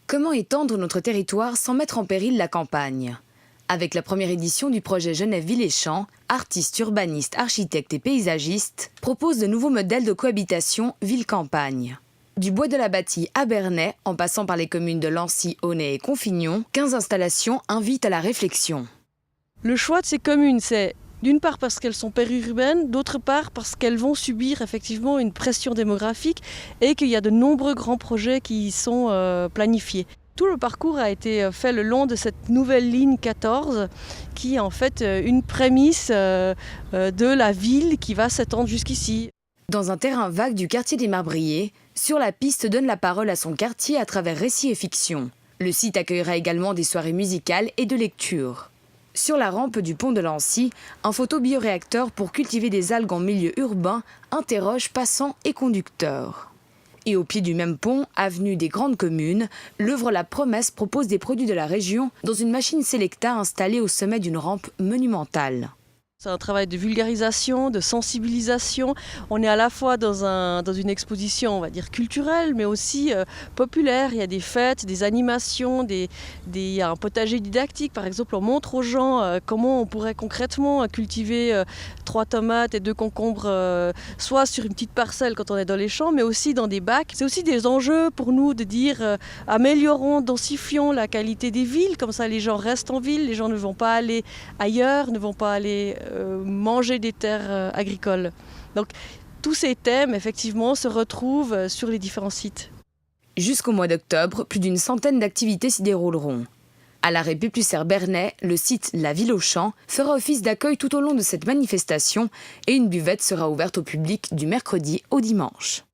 Comment étendre notre territoire sans mettre en péril la campagne? Avec la première édition du projet Genève Ville et Champs, artistes, urbanistes, architectes et paysagistes proposent de nouveaux modèles de cohabitation ville-campagne. Du bois de la Bâtie à Bernay, en passant par les communes de Lancy, Aunay et Confignon, 15 installations invitent à la réflexion. Le choix de ces communes, c'est d'une part parce qu'elles sont périurbaines, d'autre part parce qu'elles vont subir effectivement une pression démographique et qu'il y a de nombreux grands projets qui y sont planifiés. Tout le parcours a été fait le long de cette nouvelle ligne 14 qui est en fait une prémisse de la ville qui va s'étendre jusqu'ici. Dans un terrain vague du quartier des Marbriers, Sur la piste donne la parole à son quartier à travers récits et fiction. Le site accueillera également des soirées musicales et de lecture. Sur la rampe du pont de Lancy, un photobioréacteur pour cultiver des algues en milieu urbain interroge passants et conducteurs. Et au pied du même pont, avenue des Grandes Communes, l'œuvre La Promesse propose des produits de la région dans une machine Selecta installée au sommet d'une rampe monumentale. C'est un travail de vulgarisation, de sensibilisation. On est à la fois dans une exposition, on va dire, culturelle, mais aussi populaire. Il y a des fêtes, des animations, il y a un potager didactique. Par exemple, on montre aux gens comment on pourrait concrètement cultiver 3 tomates et 2 concombres, soit sur une petite parcelle quand on est dans les champs, mais aussi dans des bacs. C'est aussi des enjeux pour nous de dire améliorons, densifions la qualité des villes. Comme ça, les gens restent en ville, les gens ne vont pas aller ailleurs, ne vont pas aller manger des terres agricoles. Donc tous ces thèmes effectivement se retrouvent sur les différents sites. Jusqu'au mois d'octobre, plus d'une centaine d'activités s'y dérouleront. À l'arrêt Péplusser Bernay, le site La Ville aux Champs fera office d'accueil tout au long de cette manifestation et une buvette sera ouverte au public du mercredi au dimanche.